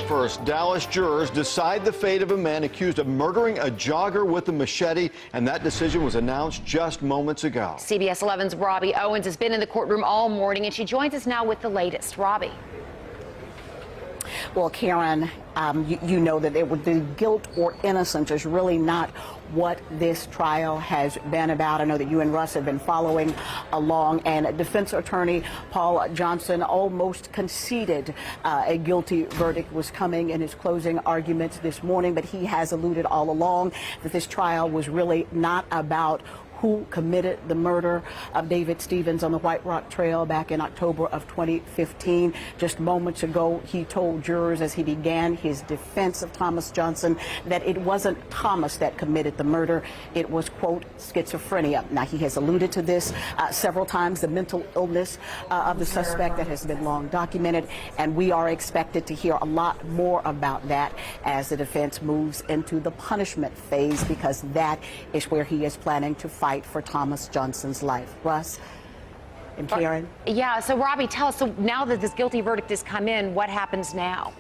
first, Dallas jurors decide the fate of a man accused of murdering a jogger with a machete, and that decision was announced just moments ago. CBS 11's Robbie Owens has been in the courtroom all morning, and she joins us now with the latest. Robbie. Well, Karen, you know that it would be guilt or innocence is really not what this trial has been about. I know that you and Russ have been following along, and defense attorney Paul Johnson almost conceded a guilty verdict was coming in his closing arguments this morning, but he has alluded all along that this trial was really not about who committed the murder of David Stevens on the White Rock Trail back in October of 2015. Just moments ago, he told jurors as he began his defense of Thomas Johnson that it wasn't Thomas that committed the murder. It was, quote, schizophrenia. Now, he has alluded to this several times, the mental illness of the suspect that has been long documented, and we are expected to hear a lot more about that as the defense moves into the punishment phase, because that is where he is planning to fight for Thomas Johnson's life. Russ and Karen? Yeah, so Robbie, tell us, so now that this guilty verdict has come in, what happens now?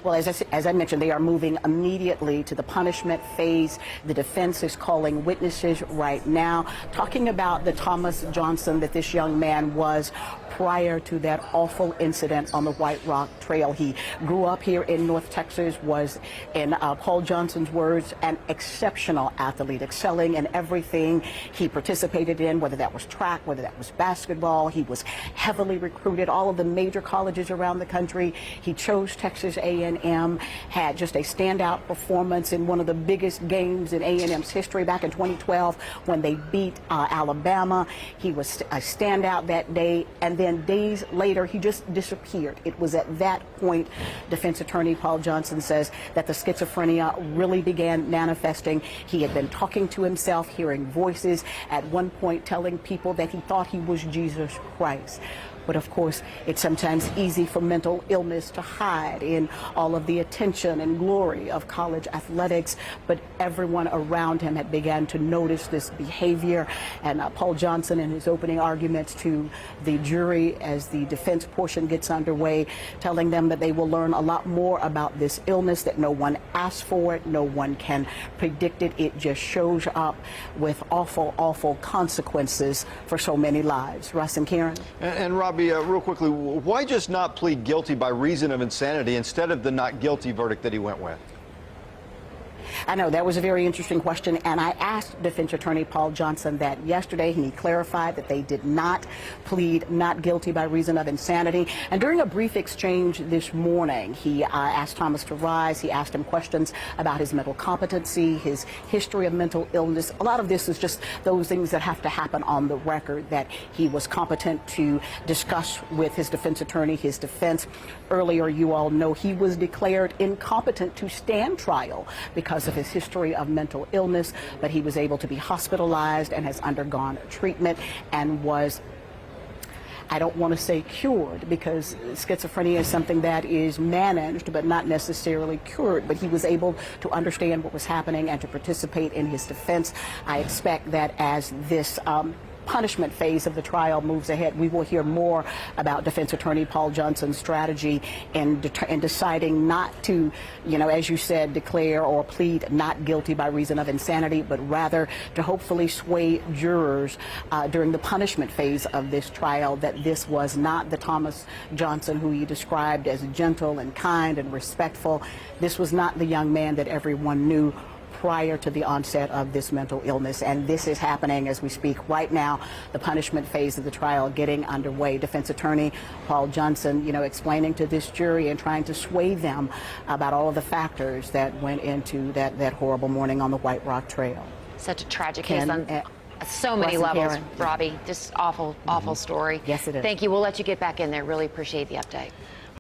Well, as I mentioned, they are moving immediately to the punishment phase. The defense is calling witnesses right now, talking about the Thomas Johnson that this young man was prior to that awful incident on the White Rock Trail. He grew up here in North Texas, was, in Paul Johnson's words, an exceptional athlete, excelling in everything he participated in, whether that was track, whether that was basketball. He was heavily recruited, all of the major colleges around the country. He chose Texas A&M, had just a standout performance in one of the biggest games in A&M's history back in 2012 when they beat Alabama. He was a standout that day, and then days later, he just disappeared. It was at that point, defense attorney Paul Johnson says, that the schizophrenia really began manifesting. He had been talking to himself, hearing voices, at one point telling people that he thought he was Jesus Christ. But of course, it's sometimes easy for mental illness to hide in all of the attention and glory of college athletics. But everyone around him had begun to notice this behavior. And Paul Johnson, in his opening arguments to the jury as the defense portion gets underway, telling them that they will learn a lot more about this illness, that no one asked for it, no one can predict it. It just shows up with awful, awful consequences for so many lives. Russ and Karen? And Robbie, real quickly, why just not plead guilty by reason of insanity instead of the not guilty verdict that he went with? I know that was a very interesting question, and I asked defense attorney Paul Johnson that yesterday, and he clarified that they did not plead not guilty by reason of insanity. And during a brief exchange this morning, he asked Thomas to rise. He asked him questions about his mental competency, his history of mental illness. A lot of this is just those things that have to happen on the record that he was competent to discuss with his defense attorney, his defense. Earlier, you all know he was declared incompetent to stand trial because of his history of mental illness, but he was able to be hospitalized and has undergone treatment and was, I don't want to say cured, because schizophrenia is something that is managed but not necessarily cured, but he was able to understand what was happening and to participate in his defense. I expect that as this punishment phase of the trial moves ahead, we will hear more about defense attorney Paul Johnson's strategy in deciding not to, as you said, declare or plead not guilty by reason of insanity, but rather to hopefully sway jurors during the punishment phase of this trial that this was not the Thomas Johnson who he described as gentle and kind and respectful. This was not the young man that everyone knew prior to the onset of this mental illness. And this is happening as we speak right now, the punishment phase of the trial getting underway. Defense attorney Paul Johnson, explaining to this jury and trying to sway them about all of the factors that went into that horrible morning on the White Rock Trail. Such a tragic case on so many levels, Robbie. Just awful, awful story. Yes, it is. Thank you. We'll let you get back in there. Really appreciate the update.